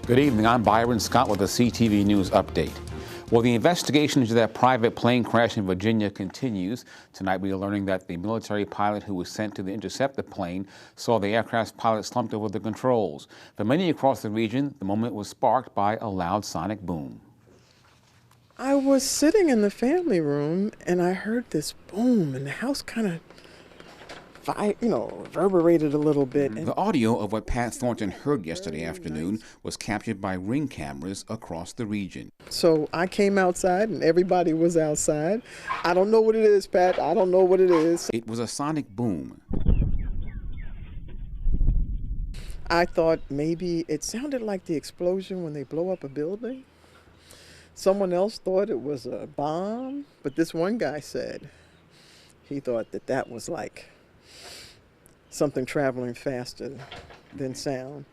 Good evening. I'm Byron Scott with a CTV News update. Well, the investigation into that private plane crash in Virginia continues. Tonight we are learning that the military pilot who was sent to intercept the plane saw the aircraft's pilot slumped over the controls. For many across the region, the moment was sparked by a loud sonic boom. I was sitting in the family room and I heard this boom and the house kind of reverberated a little bit. The audio of what Pat Thornton heard yesterday afternoon was captured by Ring cameras across the region. So I came outside and everybody was outside. I don't know what it is, Pat. I don't know what it is. It was a sonic boom. I thought maybe it sounded like the explosion when they blow up a building. Someone else thought it was a bomb, but this one guy said he thought that was like something traveling faster than sound.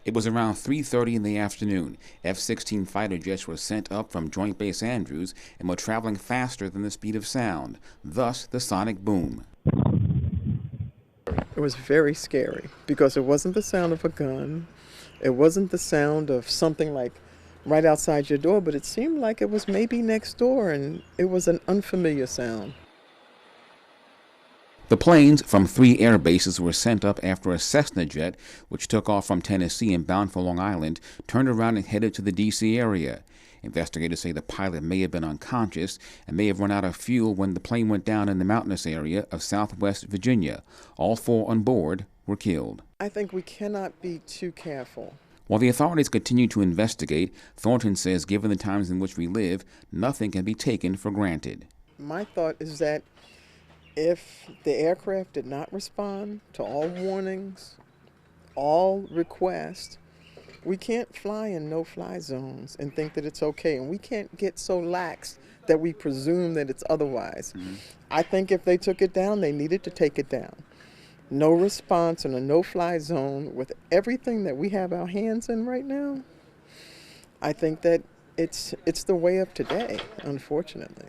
It was around 3:30 in the afternoon. F-16 fighter jets were sent up from Joint Base Andrews and were traveling faster than the speed of sound, thus the sonic boom. It was very scary because it wasn't the sound of a gun. It wasn't the sound of something like right outside your door, but it seemed like it was maybe next door, and it was an unfamiliar sound. The planes from 3 air bases were sent up after a Cessna jet, which took off from Tennessee and bound for Long Island, turned around and headed to the D.C. area. Investigators say the pilot may have been unconscious and may have run out of fuel when the plane went down in the mountainous area of southwest Virginia. All 4 on board were killed. I think we cannot be too careful. While the authorities continue to investigate, Thornton says given the times in which we live, nothing can be taken for granted. My thought is that if the aircraft did not respond to all warnings, all requests, we can't fly in no-fly zones and think that it's okay. And we can't get so lax that we presume that it's otherwise. I think if they took it down, they needed to take it down. No response in a no-fly zone with everything that we have our hands in right now, I think that it's the way of today, unfortunately.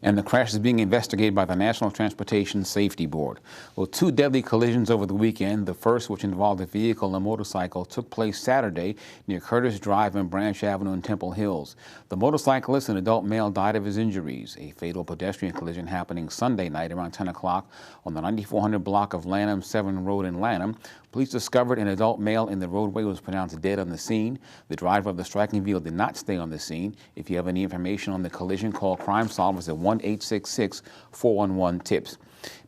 And the crash is being investigated by the National Transportation Safety Board. Well, 2 deadly collisions over the weekend, the first, which involved a vehicle and a motorcycle, took place Saturday near Curtis Drive and Branch Avenue in Temple Hills. The motorcyclist, an adult male, died of his injuries. A fatal pedestrian collision happening Sunday night around 10 o'clock on the 9400 block of Lanham 7 Road in Lanham. Police discovered an adult male in the roadway who was pronounced dead on the scene. The driver of the striking vehicle did not stay on the scene. If you have any information on the collision, call Crime Solvers at 1-866-411-TIPS.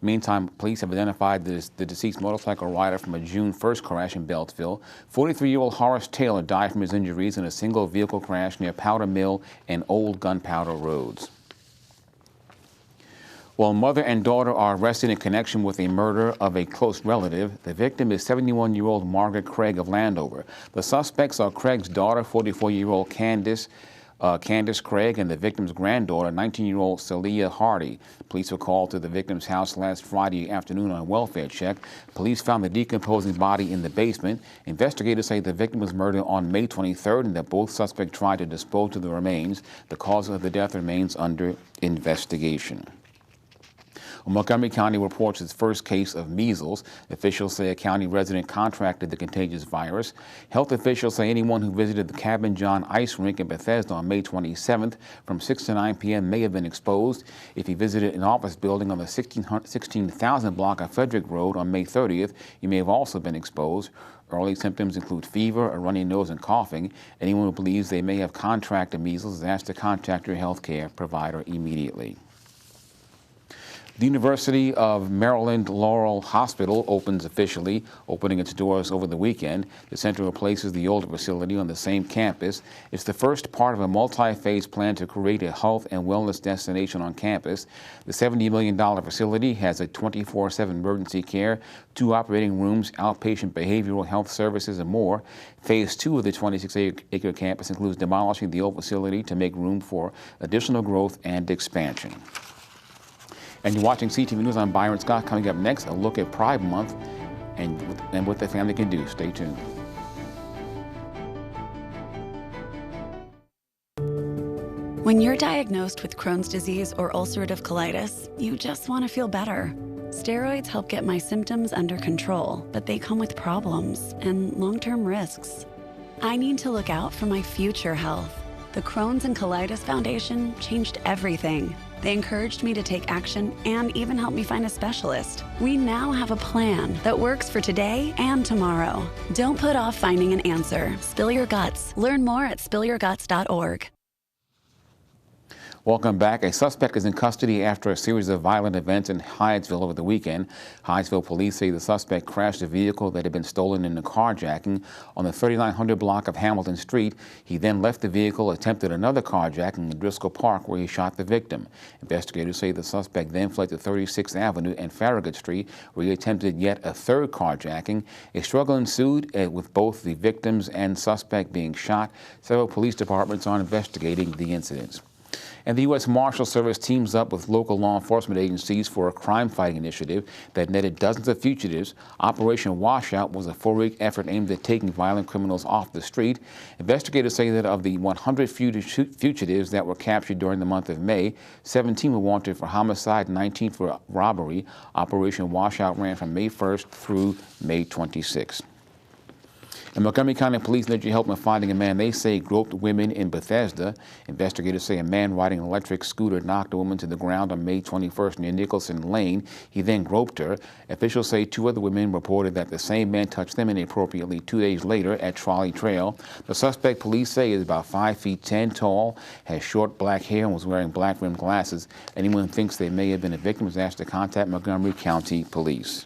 Meantime, police have identified the deceased motorcycle rider from a June 1st crash in Beltsville. 43-year-old Horace Taylor died from his injuries in a single vehicle crash near Powder Mill and Old Gunpowder Roads. Well, mother and daughter are arrested in connection with a murder of a close relative. The victim is 71-year-old Margaret Craig of Landover. The suspects are Craig's daughter, 44-year-old Candace Craig, and the victim's granddaughter, 19-year-old Celia Hardy. Police were called to the victim's house last Friday afternoon on a welfare check. Police found the decomposing body in the basement. Investigators say the victim was murdered on May 23rd and that both suspects tried to dispose of the remains. The cause of the death remains under investigation. Montgomery County reports its first case of measles. Officials say a county resident contracted the contagious virus. Health officials say anyone who visited the Cabin John ice rink in Bethesda on May 27th from 6 to 9 p.m. may have been exposed. If he visited an office building on the 16,000 block of Frederick Road on May 30th, he may have also been exposed. Early symptoms include fever, a runny nose, and coughing. Anyone who believes they may have contracted measles is asked to contact your health care provider immediately. The University of Maryland Laurel Hospital opens officially, opening its doors over the weekend. The center replaces the older facility on the same campus. It's the first part of a multi-phase plan to create a health and wellness destination on campus. The $70 million facility has a 24/7 emergency care, 2 operating rooms, outpatient behavioral health services, and more. Phase 2 of the 26-acre campus includes demolishing the old facility to make room for additional growth and expansion. And you're watching CTV News. I'm Byron Scott. Coming up next, a look at Pride Month and what the family can do. Stay tuned. When you're diagnosed with Crohn's disease or ulcerative colitis, you just want to feel better. Steroids help get my symptoms under control, but they come with problems and long-term risks. I need to look out for my future health. The Crohn's and Colitis Foundation changed everything. They encouraged me to take action and even helped me find a specialist. We now have a plan that works for today and tomorrow. Don't put off finding an answer. Spill your guts. Learn more at spillyourguts.org. Welcome back. A suspect is in custody after a series of violent events in Hyattsville over the weekend. Hyattsville police say the suspect crashed a vehicle that had been stolen in a carjacking on the 3900 block of Hamilton Street. He then left the vehicle, attempted another carjacking in Driscoll Park, where he shot the victim. Investigators say the suspect then fled to 36th Avenue and Farragut Street, where he attempted yet a third carjacking. A struggle ensued with both the victims and suspect being shot. Several police departments are investigating the incidents. And the U.S. Marshal Service teams up with local law enforcement agencies for a crime-fighting initiative that netted dozens of fugitives. Operation Washout was a 4-week effort aimed at taking violent criminals off the street. Investigators say that of the 100 fugitives that were captured during the month of May, 17 were wanted for homicide, 19 for robbery. Operation Washout ran from May 1st through May 26th. And Montgomery County Police need your help in finding a man they say groped women in Bethesda. Investigators say a man riding an electric scooter knocked a woman to the ground on May 21st near Nicholson Lane. He then groped her. Officials say 2 other women reported that the same man touched them inappropriately 2 days later at Trolley Trail. The suspect, police say, is about 5 feet 10 tall, has short black hair, and was wearing black rimmed glasses. Anyone who thinks they may have been a victim is asked to contact Montgomery County Police.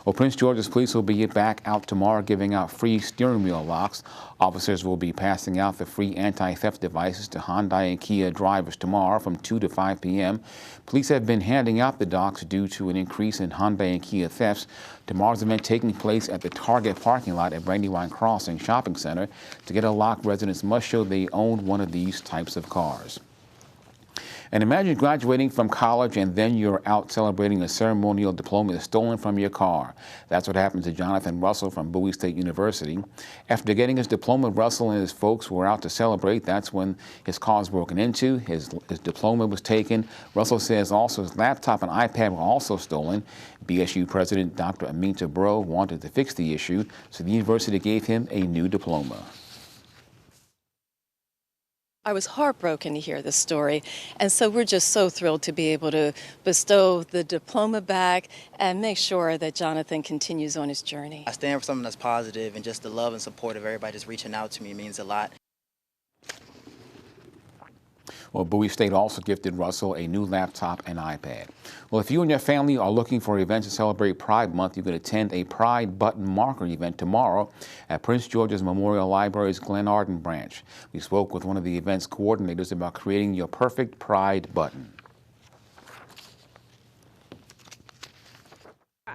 Well, Prince George's police will be back out tomorrow giving out free steering wheel locks. Officers will be passing out the free anti-theft devices to Hyundai and Kia drivers tomorrow from 2 to 5 p.m. Police have been handing out the docks due to an increase in Hyundai and Kia thefts. Tomorrow's event taking place at the Target parking lot at Brandywine Crossing Shopping Center. To get a lock, residents must show they own one of these types of cars. And imagine graduating from college and then you're out celebrating a ceremonial diploma that's stolen from your car. That's what happened to Jonathan Russell from Bowie State University. After getting his diploma, Russell and his folks were out to celebrate. That's when his car was broken into, his diploma was taken. Russell says also his laptop and iPad were also stolen. BSU President Dr. Aminta Bro wanted to fix the issue, so the university gave him a new diploma. I was heartbroken to hear this story, and so we're just so thrilled to be able to bestow the diploma back and make sure that Jonathan continues on his journey. I stand for something that's positive, and just the love and support of everybody just reaching out to me means a lot. Well, Bowie State also gifted Russell a new laptop and iPad. Well, if you and your family are looking for events to celebrate Pride Month, you can attend a Pride Button Marker event tomorrow at Prince George's Memorial Library's Glen Arden branch. We spoke with one of the event's coordinators about creating your perfect Pride button.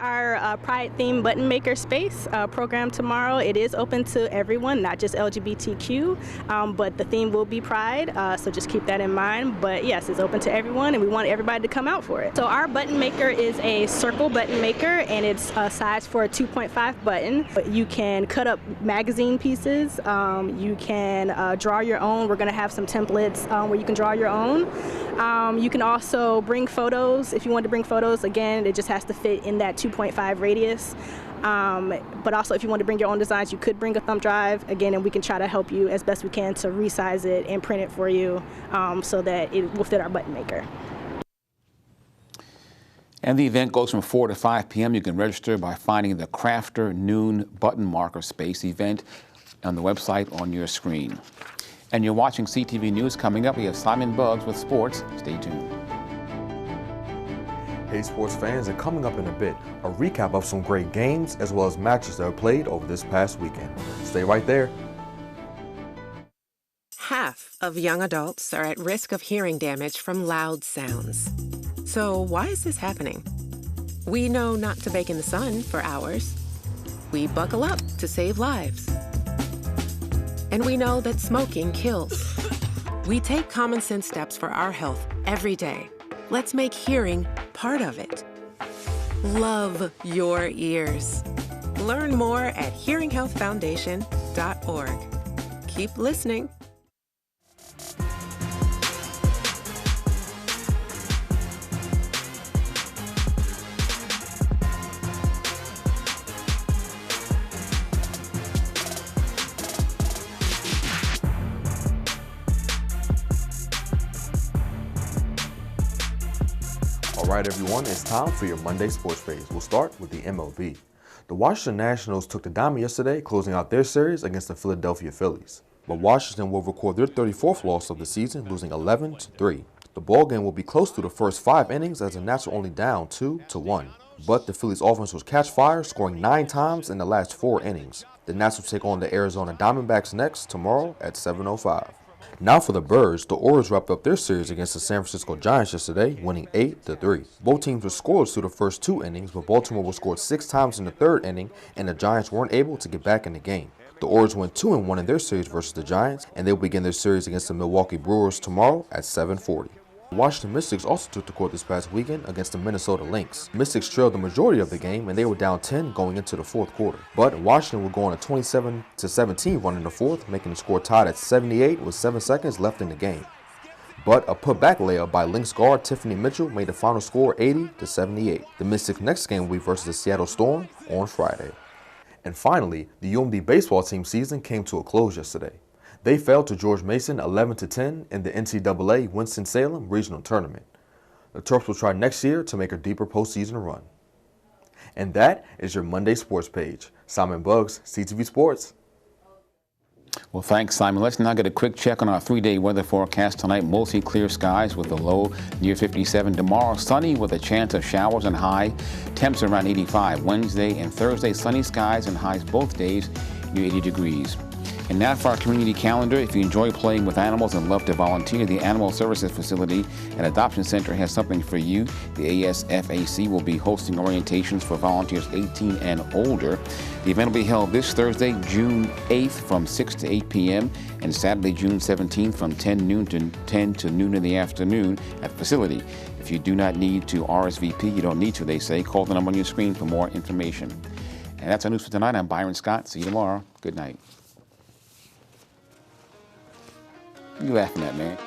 Our Pride Theme Button Maker Space program tomorrow, it is open to everyone, not just LGBTQ, but the theme will be Pride, so just keep that in mind. But yes, it's open to everyone, and we want everybody to come out for it. So our button maker is a circle button maker, and it's sized for a 2.5 button. You can cut up magazine pieces, you can draw your own. We're going to have some templates where you can draw your own. You can also bring photos. If you want to bring photos, again, it just has to fit in that 2.5 radius. But also, if you want to bring your own designs, you could bring a thumb drive, again, and we can try to help you as best we can to resize it and print it for you so that it will fit our button maker. And the event goes from 4 to 5 p.m. You can register by finding the Crafter Noon Button Marker Space event on the website on your screen. And you're watching CTV News. Coming up, we have Simon Buggs with sports. Stay tuned. Hey sports fans, and coming up in a bit, a recap of some great games as well as matches that were played over this past weekend. Stay right there. Half of young adults are at risk of hearing damage from loud sounds. So why is this happening? We know not to bake in the sun for hours. We buckle up to save lives. And we know that smoking kills. We take common sense steps for our health every day. Let's make hearing part of it. Love your ears. Learn more at hearinghealthfoundation.org. Keep listening. All right, everyone, it's time for your Monday sports page. We'll start with the MLB. The Washington Nationals took the diamond yesterday, closing out their series against the Philadelphia Phillies. But Washington will record their 34th loss of the season, losing 11-3. The ballgame will be close through the first 5 innings as the Nats are only down 2-1. But the Phillies' offense will catch fire, scoring 9 times in the last 4 innings. The Nats will take on the Arizona Diamondbacks next tomorrow at 7:05. Now for the Birds, the Orioles wrapped up their series against the San Francisco Giants yesterday, winning 8-3. Both teams were scoreless through the first 2 innings, but Baltimore was scored 6 times in the 3rd inning, and the Giants weren't able to get back in the game. The Orioles went 2-1 in their series versus the Giants, and they'll begin their series against the Milwaukee Brewers tomorrow at 7:40. The Washington Mystics also took the court this past weekend against the Minnesota Lynx. Mystics trailed the majority of the game, and they were down 10 going into the 4th quarter. But Washington would go on a 27-17 run in the 4th, making the score tied at 78 with 7 seconds left in the game. But a putback layup by Lynx guard Tiffany Mitchell made the final score 80-78. The Mystics' next game will be versus the Seattle Storm on Friday. And finally, the UMD baseball team season came to a close yesterday. They fell to George Mason 11-10 in the NCAA Winston-Salem Regional Tournament. The Terps will try next year to make a deeper postseason run. And that is your Monday sports page. Simon Buggs, CTV Sports. Well, thanks, Simon. Let's now get a quick check on our 3-day weather forecast tonight. Mostly clear skies with a low near 57. Tomorrow, sunny with a chance of showers and high temps around 85. Wednesday and Thursday, sunny skies and highs both days near 80 degrees. And now for our community calendar. If you enjoy playing with animals and love to volunteer, the Animal Services Facility and Adoption Center has something for you. The ASFAC will be hosting orientations for volunteers 18 and older. The event will be held this Thursday, June 8th from 6 to 8 p.m. and Saturday, June 17th from 10 to noon in the afternoon at the facility. If you do not need to RSVP, you don't need to, they say. Call the number on your screen for more information. And that's our news for tonight. I'm Byron Scott. See you tomorrow. Good night. What are you laughing at, man?